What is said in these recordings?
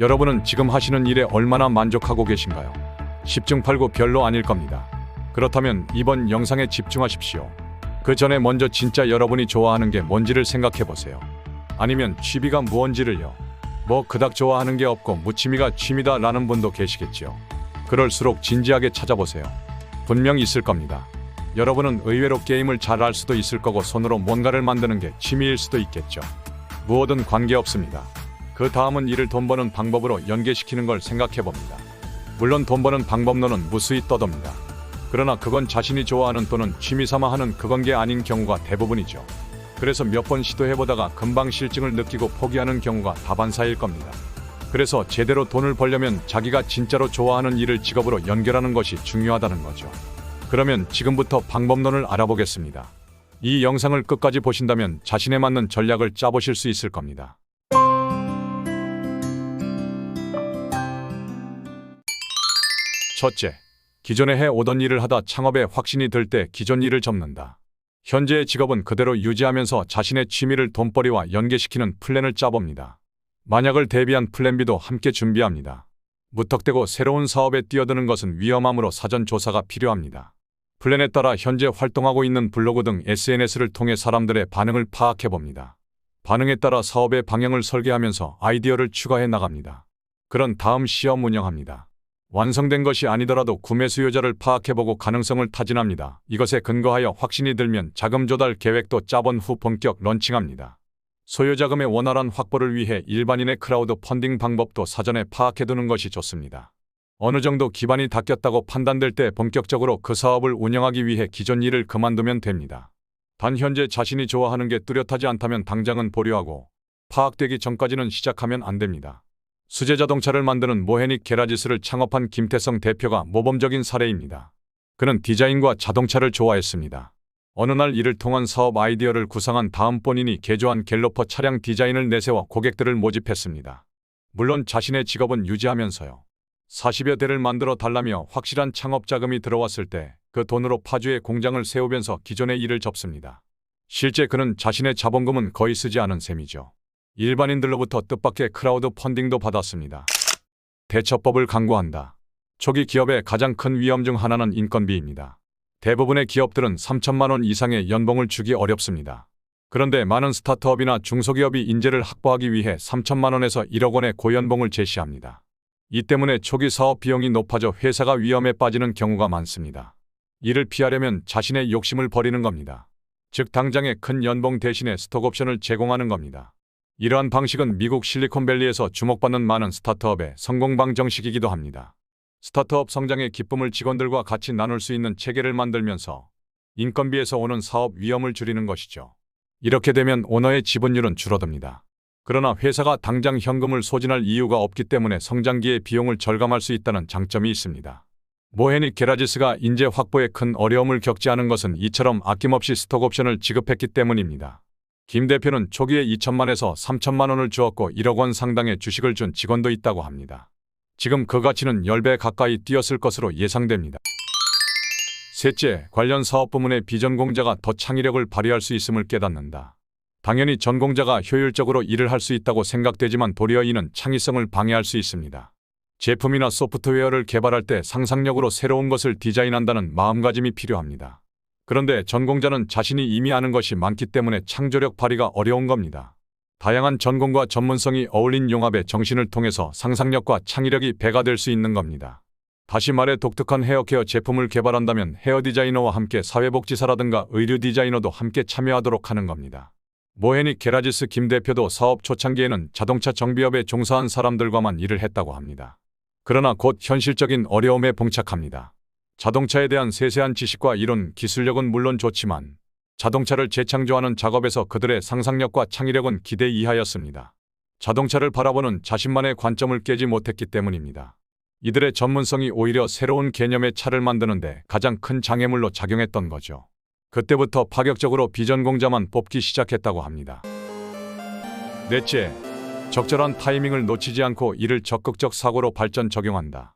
여러분은 지금 하시는 일에 얼마나 만족하고 계신가요? 10중 8구 별로 아닐 겁니다. 그렇다면 이번 영상에 집중하십시오. 그 전에 먼저 진짜 여러분이 좋아하는 게 뭔지를 생각해 보세요. 아니면 취미가 무언지를요. 뭐 그닥 좋아하는 게 없고 무취미가 취미다 라는 분도 계시겠지요. 그럴수록 진지하게 찾아보세요. 분명 있을 겁니다. 여러분은 의외로 게임을 잘 할 수도 있을 거고 손으로 뭔가를 만드는 게 취미일 수도 있겠죠. 무엇든 관계없습니다. 그 다음은 이를 돈 버는 방법으로 연계시키는 걸 생각해 봅니다. 물론 돈 버는 방법론은 무수히 떠돕니다. 그러나 그건 자신이 좋아하는 또는 취미삼아 하는 그건 게 아닌 경우가 대부분이죠. 그래서 몇 번 시도해보다가 금방 실증을 느끼고 포기하는 경우가 다반사일 겁니다. 그래서 제대로 돈을 벌려면 자기가 진짜로 좋아하는 일을 직업으로 연결하는 것이 중요하다는 거죠. 그러면 지금부터 방법론을 알아보겠습니다. 이 영상을 끝까지 보신다면 자신에 맞는 전략을 짜보실 수 있을 겁니다. 첫째, 기존에 해오던 일을 하다 창업에 확신이 들 때 기존 일을 접는다. 현재의 직업은 그대로 유지하면서 자신의 취미를 돈벌이와 연계시키는 플랜을 짜봅니다. 만약을 대비한 플랜 B도 함께 준비합니다. 무턱대고 새로운 사업에 뛰어드는 것은 위험하므로 사전 조사가 필요합니다. 플랜에 따라 현재 활동하고 있는 블로그 등 SNS를 통해 사람들의 반응을 파악해봅니다. 반응에 따라 사업의 방향을 설계하면서 아이디어를 추가해 나갑니다. 그런 다음 시험 운영합니다. 완성된 것이 아니더라도 구매 수요자를 파악해보고 가능성을 타진합니다. 이것에 근거하여 확신이 들면 자금 조달 계획도 짜본 후 본격 런칭합니다. 소요자금의 원활한 확보를 위해 일반인의 크라우드 펀딩 방법도 사전에 파악해두는 것이 좋습니다. 어느 정도 기반이 닦였다고 판단될 때 본격적으로 그 사업을 운영하기 위해 기존 일을 그만두면 됩니다. 단 현재 자신이 좋아하는 게 뚜렷하지 않다면 당장은 보류하고 파악되기 전까지는 시작하면 안 됩니다. 수제자동차를 만드는 모헤닉 게라지스를 창업한 김태성 대표가 모범적인 사례입니다. 그는 디자인과 자동차를 좋아했습니다. 어느 날 이를 통한 사업 아이디어를 구상한 다음 본인이 개조한 갤로퍼 차량 디자인을 내세워 고객들을 모집했습니다. 물론 자신의 직업은 유지하면서요. 40여 대를 만들어 달라며 확실한 창업 자금이 들어왔을 때 그 돈으로 파주에 공장을 세우면서 기존의 일을 접습니다. 실제 그는 자신의 자본금은 거의 쓰지 않은 셈이죠. 일반인들로부터 뜻밖의 크라우드 펀딩도 받았습니다. 대처법을 강구한다. 초기 기업의 가장 큰 위험 중 하나는 인건비입니다. 대부분의 기업들은 3천만 원 이상의 연봉을 주기 어렵습니다. 그런데 많은 스타트업이나 중소기업이 인재를 확보하기 위해 3천만 원에서 1억 원의 고연봉을 제시합니다. 이 때문에 초기 사업 비용이 높아져 회사가 위험에 빠지는 경우가 많습니다. 이를 피하려면 자신의 욕심을 버리는 겁니다. 즉 당장의 큰 연봉 대신에 스톡옵션을 제공하는 겁니다. 이러한 방식은 미국 실리콘밸리에서 주목받는 많은 스타트업의 성공 방정식이기도 합니다. 스타트업 성장의 기쁨을 직원들과 같이 나눌 수 있는 체계를 만들면서 인건비에서 오는 사업 위험을 줄이는 것이죠. 이렇게 되면 오너의 지분율은 줄어듭니다. 그러나 회사가 당장 현금을 소진할 이유가 없기 때문에 성장기의 비용을 절감할 수 있다는 장점이 있습니다. 모헤닉 게라지스가 인재 확보에 큰 어려움을 겪지 않은 것은 이처럼 아낌없이 스톡옵션을 지급했기 때문입니다. 김 대표는 초기에 2천만에서 3천만 원을 주었고 1억 원 상당의 주식을 준 직원도 있다고 합니다. 지금 그 가치는 10배 가까이 뛰었을 것으로 예상됩니다. 셋째, 관련 사업 부문의 비전공자가 더 창의력을 발휘할 수 있음을 깨닫는다. 당연히 전공자가 효율적으로 일을 할 수 있다고 생각되지만 도리어 이는 창의성을 방해할 수 있습니다. 제품이나 소프트웨어를 개발할 때 상상력으로 새로운 것을 디자인한다는 마음가짐이 필요합니다. 그런데 전공자는 자신이 이미 아는 것이 많기 때문에 창조력 발휘가 어려운 겁니다. 다양한 전공과 전문성이 어울린 융합의 정신을 통해서 상상력과 창의력이 배가 될 수 있는 겁니다. 다시 말해 독특한 헤어케어 제품을 개발한다면 헤어 디자이너와 함께 사회복지사라든가 의류 디자이너도 함께 참여하도록 하는 겁니다. 모헤닉 게라지스 김 대표도 사업 초창기에는 자동차 정비업에 종사한 사람들과만 일을 했다고 합니다. 그러나 곧 현실적인 어려움에 봉착합니다. 자동차에 대한 세세한 지식과 이론, 기술력은 물론 좋지만 자동차를 재창조하는 작업에서 그들의 상상력과 창의력은 기대 이하였습니다. 자동차를 바라보는 자신만의 관점을 깨지 못했기 때문입니다. 이들의 전문성이 오히려 새로운 개념의 차를 만드는데 가장 큰 장애물로 작용했던 거죠. 그때부터 파격적으로 비전공자만 뽑기 시작했다고 합니다. 넷째, 적절한 타이밍을 놓치지 않고 이를 적극적 사고로 발전 적용한다.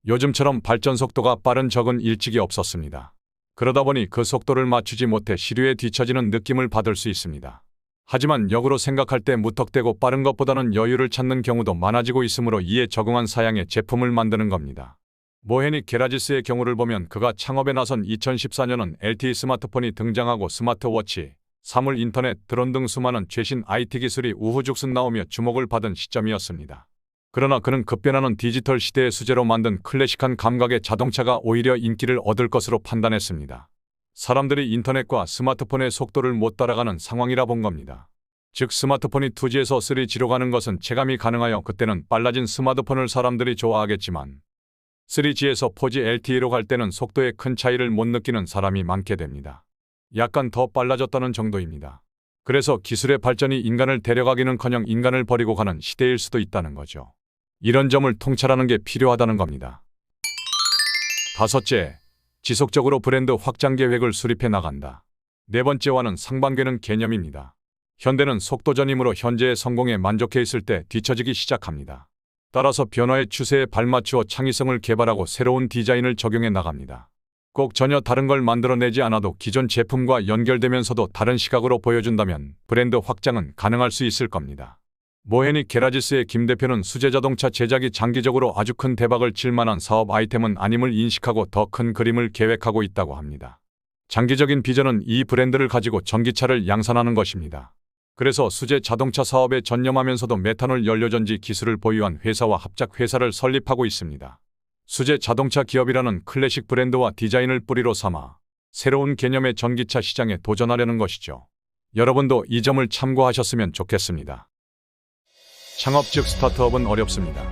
요즘처럼 발전 속도가 빠른 적은 일찍이 없었습니다. 그러다 보니 그 속도를 맞추지 못해 시류에 뒤처지는 느낌을 받을 수 있습니다. 하지만 역으로 생각할 때 무턱대고 빠른 것보다는 여유를 찾는 경우도 많아지고 있으므로 이에 적응한 사양의 제품을 만드는 겁니다. 모헤니 게라지스의 경우를 보면 그가 창업에 나선 2014년은 LTE 스마트폰이 등장하고 스마트워치, 사물 인터넷, 드론 등 수많은 최신 IT 기술이 우후죽순 나오며 주목을 받은 시점이었습니다. 그러나 그는 급변하는 디지털 시대의 수제로 만든 클래식한 감각의 자동차가 오히려 인기를 얻을 것으로 판단했습니다. 사람들이 인터넷과 스마트폰의 속도를 못 따라가는 상황이라 본 겁니다. 즉 스마트폰이 2G에서 3G로 가는 것은 체감이 가능하여 그때는 빨라진 스마트폰을 사람들이 좋아하겠지만 3G에서 4G LTE로 갈 때는 속도에 큰 차이를 못 느끼는 사람이 많게 됩니다. 약간 더 빨라졌다는 정도입니다. 그래서 기술의 발전이 인간을 데려가기는커녕 인간을 버리고 가는 시대일 수도 있다는 거죠. 이런 점을 통찰하는 게 필요하다는 겁니다. 다섯째, 지속적으로 브랜드 확장 계획을 수립해 나간다. 네 번째와는 상반되는 개념입니다. 현대는 속도전이므로 현재의 성공에 만족해 있을 때 뒤처지기 시작합니다. 따라서 변화의 추세에 발맞추어 창의성을 개발하고 새로운 디자인을 적용해 나갑니다. 꼭 전혀 다른 걸 만들어내지 않아도 기존 제품과 연결되면서도 다른 시각으로 보여준다면 브랜드 확장은 가능할 수 있을 겁니다. 모헤니 게라지스의 김 대표는 수제자동차 제작이 장기적으로 아주 큰 대박을 칠 만한 사업 아이템은 아님을 인식하고 더 큰 그림을 계획하고 있다고 합니다. 장기적인 비전은 이 브랜드를 가지고 전기차를 양산하는 것입니다. 그래서 수제 자동차 사업에 전념하면서도 메탄올 연료전지 기술을 보유한 회사와 합작 회사를 설립하고 있습니다. 수제 자동차 기업이라는 클래식 브랜드와 디자인을 뿌리로 삼아 새로운 개념의 전기차 시장에 도전하려는 것이죠. 여러분도 이 점을 참고하셨으면 좋겠습니다. 창업 즉 스타트업은 어렵습니다.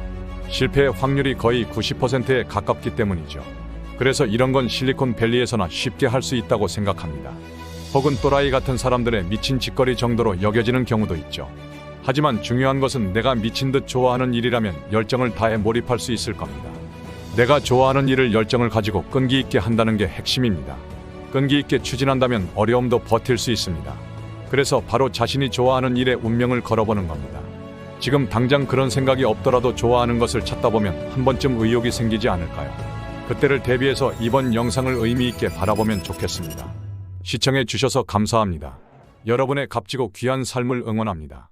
실패의 확률이 거의 90%에 가깝기 때문이죠. 그래서 이런 건 실리콘밸리에서나 쉽게 할 수 있다고 생각합니다. 혹은 또라이 같은 사람들의 미친 짓거리 정도로 여겨지는 경우도 있죠. 하지만 중요한 것은 내가 미친 듯 좋아하는 일이라면 열정을 다해 몰입할 수 있을 겁니다. 내가 좋아하는 일을 열정을 가지고 끈기 있게 한다는 게 핵심입니다. 끈기 있게 추진한다면 어려움도 버틸 수 있습니다. 그래서 바로 자신이 좋아하는 일에 운명을 걸어보는 겁니다. 지금 당장 그런 생각이 없더라도 좋아하는 것을 찾다 보면 한 번쯤 의욕이 생기지 않을까요? 그때를 대비해서 이번 영상을 의미 있게 바라보면 좋겠습니다. 시청해 주셔서 감사합니다. 여러분의 값지고 귀한 삶을 응원합니다.